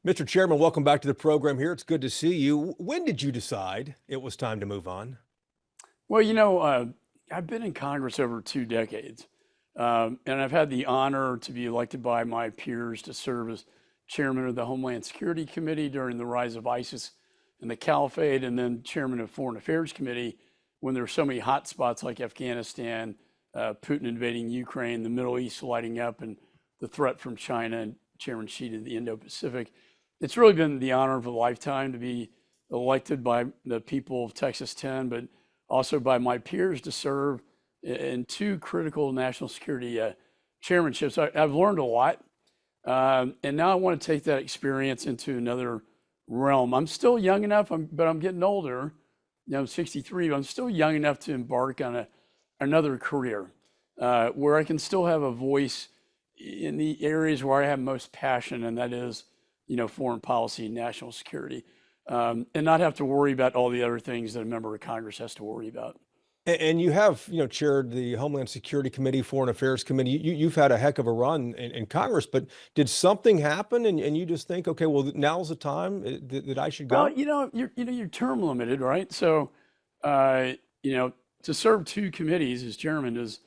Mr. Chairman, welcome back to the program here. It's good to see you. When did you decide it was time to move on? Well, I've been in Congress over 2 decades, and I've had the honor to be elected by my peers to serve as chairman of the Homeland Security Committee during the rise of ISIS and the Caliphate, and then chairman of Foreign Affairs Committee when there were so many hot spots like Afghanistan, Putin invading Ukraine, the Middle East lighting up, and the threat from China and Chairman Xi to the Indo-Pacific. It's really been the honor of a lifetime to be elected by the people of Texas 10, but also by my peers to serve in two critical national security chairmanships. I've learned a lot, and now I want to take that experience into another realm. I'm still young enough, but I'm getting older. I'm 63, but I'm still young enough to embark on another career where I can still have a voice in the areas where I have most passion, and that is, foreign policy and national security, and not have to worry about all the other things that a member of Congress has to worry about. And you have, chaired the Homeland Security Committee, Foreign Affairs Committee. You've had a heck of a run in Congress, but did something happen and you just think, okay, well, now's the time that I should Well, go? you're term limited, right? So, to serve two committees as chairman is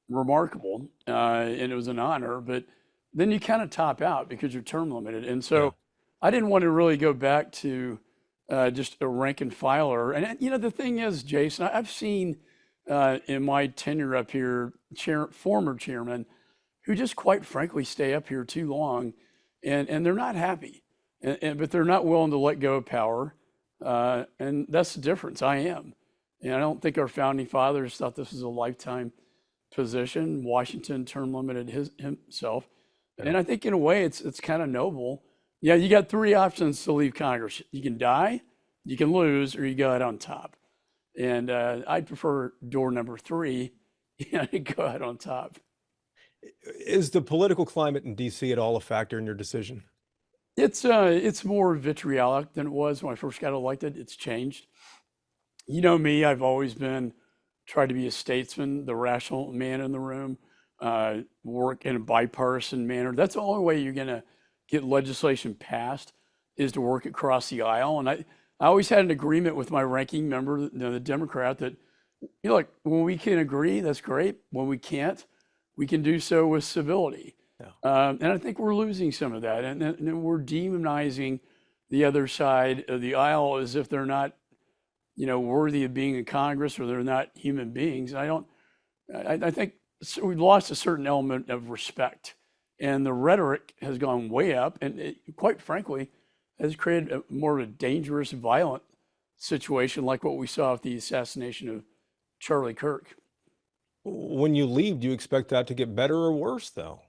remarkable, and it was an honor. But then you kind of top out because you're term limited, and Yeah. so I didn't want to really go back to just a rank and filer. And the thing is, Jason, I've seen in my tenure up here, former chairman who just quite frankly stay up here too long, and they're not happy, but they're not willing to let go of power, and that's the difference. I am, and I don't think our founding fathers thought this was a lifetime position. Washington term limited himself, Yeah. and I think in a way it's kind of noble. Yeah, you got three options to leave Congress. You can die, you can lose, or you go out on top. And I'd prefer door number three, to go out on top. Is the political climate in DC at all a factor in your decision? It's more vitriolic than it was when I first got elected. It's changed. You know me, I've always been tried to be a statesman, the rational man in the room, work in a bipartisan manner. That's the only way you're going to get legislation passed is to work across the aisle. And I always had an agreement with my ranking member, the Democrat, that like when we can agree, that's great. When we can't, we can do so with civility. Yeah. And I think we're losing some of that, and we're demonizing the other side of the aisle as if they're not, worthy of being in Congress or they're not human beings. I think we've lost a certain element of respect, and the rhetoric has gone way up, and it, quite frankly, has created more of a dangerous, violent situation like what we saw with the assassination of Charlie Kirk. When you leave, do you expect that to get better or worse, though?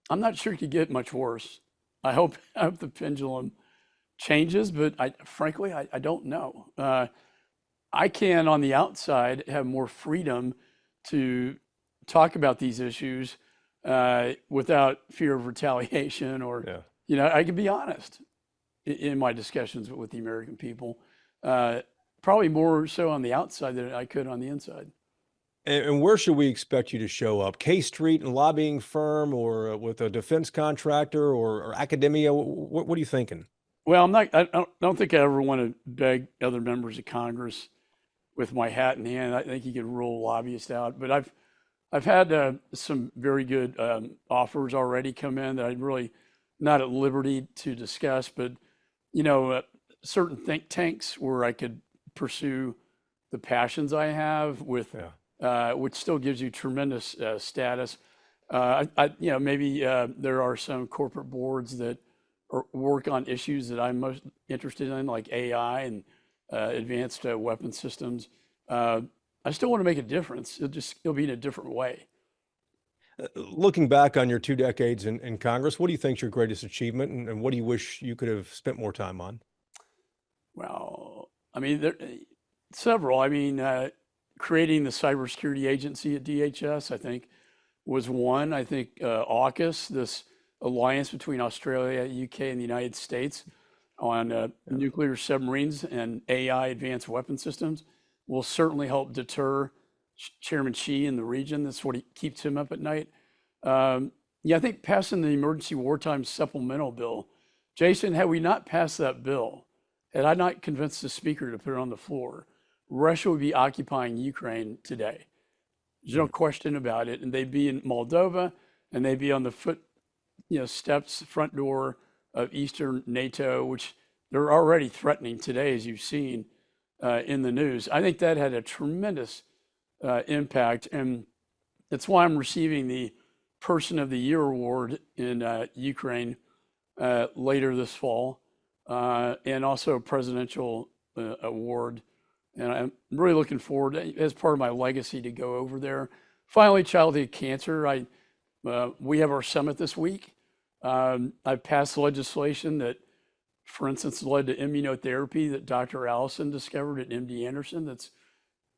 I'm not sure it could get much worse. I hope the pendulum changes, but frankly, I don't know. I can, on the outside, have more freedom to talk about these issues without fear of retaliation, or, Yeah. I can be honest in my discussions with the American people. Probably more so on the outside than I could on the inside. And where should we expect you to show up? K Street and lobbying firm, or with a defense contractor, or academia? What are you thinking? Well, I'm not. I don't think I ever want to beg other members of Congress with my hat in hand. I think you could rule lobbyists out. But I've had some very good offers already come in that I'm really not at liberty to discuss. But certain think tanks where I could pursue the passions I have with, Yeah. which still gives you tremendous status. Maybe there are some corporate boards that work on issues that I'm most interested in, like AI and advanced weapon systems. I still want to make a difference. It'll be in a different way. Looking back on your 2 decades in Congress, what do you think's your greatest achievement, and what do you wish you could have spent more time on? Well, I mean, several. I mean, creating the cybersecurity agency at DHS, I think, was one. I think AUKUS, this alliance between Australia, UK, and the United States on nuclear submarines and AI advanced weapon systems, will certainly help deter Chairman Xi in the region. That's what keeps him up at night. Yeah, I think passing the emergency wartime supplemental bill Jason, had we not passed that bill, had I not convinced the speaker to put it on the floor, Russia would be occupying Ukraine today. There's no question about it. And they'd be in Moldova, and they'd be on the steps, front door of Eastern NATO, which they're already threatening today, as you've seen in the news. I think that had a tremendous impact. And that's why I'm receiving the Person of the Year award in Ukraine later this fall, and also a presidential award. And I'm really looking forward, as part of my legacy, to go over there. Finally, childhood cancer. We have our summit this week. I've passed legislation that, for instance, led to immunotherapy that Dr. Allison discovered at MD Anderson that's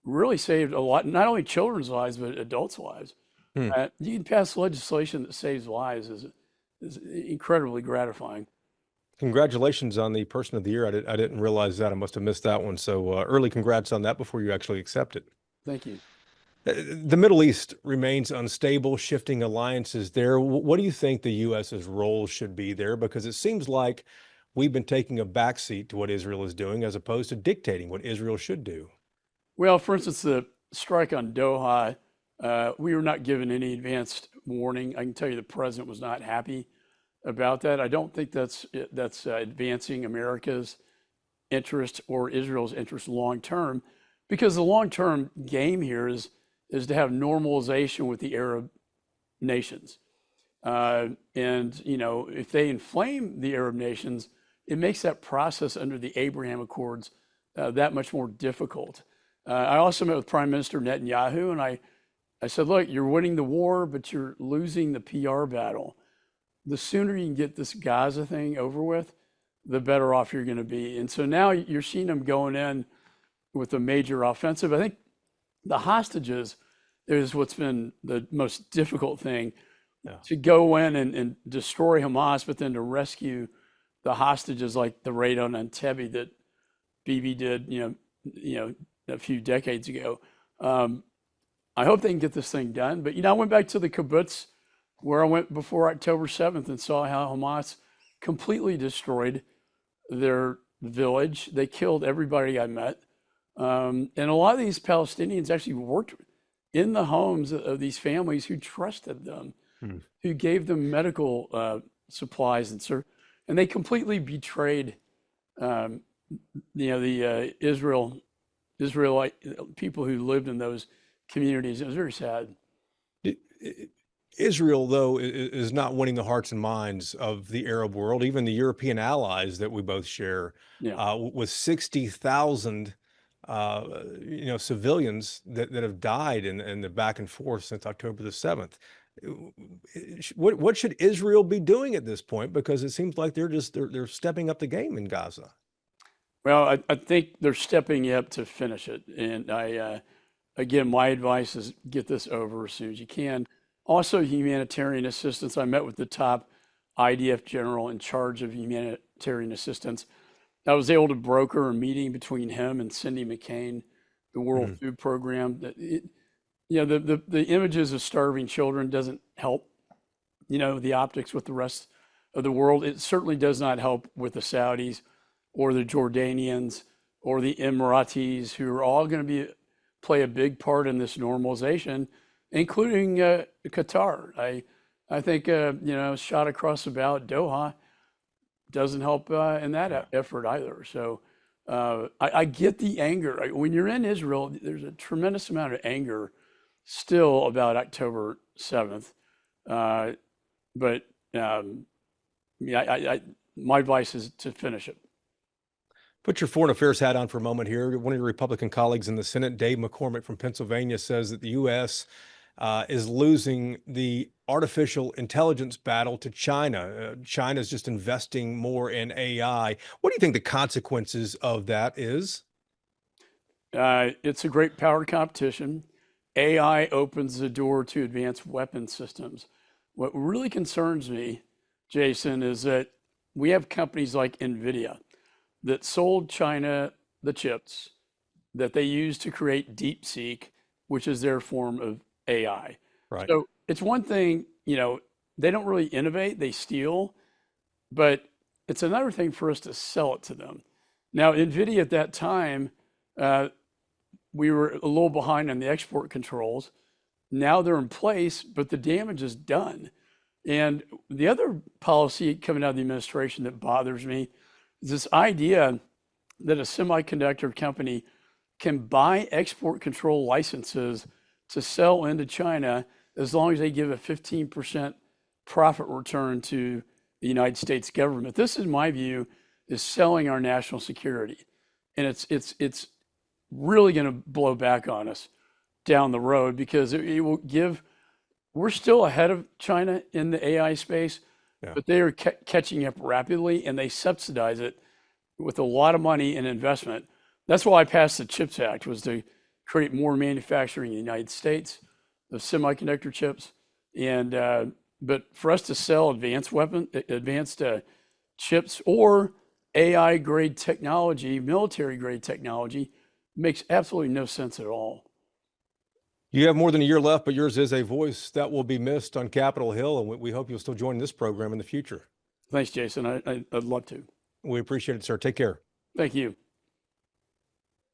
really saved a lot, not only children's lives, but adults' lives. Hmm. You can pass legislation that saves lives is incredibly gratifying. Congratulations on the Person of the Year. I didn't realize that. I must have missed that one. So early congrats on that before you actually accept it. Thank you. The Middle East remains unstable, shifting alliances there. What do you think the U.S.'s role should be there? Because it seems like we've been taking a backseat to what Israel is doing as opposed to dictating what Israel should do. Well, for instance, the strike on Doha, we were not given any advanced warning. I can tell you the president was not happy about that. I don't think that's advancing America's interest or Israel's interest long term, because the long term game here is to have normalization with the Arab nations. And if they inflame the Arab nations, it makes that process under the Abraham Accords that much more difficult. I also met with Prime Minister Netanyahu, and I said, look, you're winning the war, but you're losing the PR battle. The sooner you can get this Gaza thing over with, the better off you're going to be. And so now you're seeing them going in with a major offensive. I think the hostages is what's been the most difficult thing, to go in and destroy Hamas, but then to rescue the hostages, like the raid on Entebbe that Bibi did, a few decades ago. I hope they can get this thing done. But, I went back to the kibbutz where I went before October 7th and saw how Hamas completely destroyed their village. They killed everybody I met. And a lot of these Palestinians actually worked in the homes of these families who trusted them, who gave them medical supplies and they completely betrayed, the Israelite people who lived in those communities. It was very sad. Israel, though, is not winning the hearts and minds of the Arab world, even the European allies that we both share, with 60,000 civilians that have died in the back and forth since October the 7th. What should Israel be doing at this point? Because it seems like they're stepping up the game in Gaza. Well, I think they're stepping up to finish it. And again, my advice is get this over as soon as you can. Also, humanitarian assistance. I met with the top IDF general in charge of humanitarian assistance. I was able to broker a meeting between him and Cindy McCain, the World Food Program. The images of starving children doesn't help, the optics with the rest of the world. It certainly does not help with the Saudis or the Jordanians or the Emiratis, who are all going to play a big part in this normalization, including Qatar. I think, shot across the bow at Doha doesn't help in that effort either. So I get the anger. When you're in Israel, there's a tremendous amount of anger still about October 7th. But my advice is to finish it. Put your foreign affairs hat on for a moment here. One of your Republican colleagues in the Senate, Dave McCormick from Pennsylvania, says that the U.S. Is losing the artificial intelligence battle to China. China's just investing more in AI. What do you think the consequences of that is? It's a great power competition. AI opens the door to advanced weapon systems. What really concerns me, Jason, is that we have companies like NVIDIA that sold China the chips that they use to create DeepSeek, which is their form of AI. Right. So it's one thing, they don't really innovate, they steal, but it's another thing for us to sell it to them. Now, NVIDIA at that time, we were a little behind on the export controls. Now they're in place, but the damage is done. And the other policy coming out of the administration that bothers me is this idea that a semiconductor company can buy export control licenses to sell into China as long as they give a 15% profit return to the United States government. This, in my view, is selling our national security. And it's really going to blow back on us down the road because it will give, we're still ahead of China in the AI space, but they are catching up rapidly and they subsidize it with a lot of money and investment. That's why I passed the CHIPS Act, was to create more manufacturing in the United States of semiconductor chips. And but for us to sell advanced chips or AI grade technology, military grade technology, makes absolutely no sense at all. You have more than a year left, but yours is a voice that will be missed on Capitol Hill, and we hope you'll still join this program in the future. Thanks, Jason. I'd love to. We appreciate it, sir. Take care. Thank you.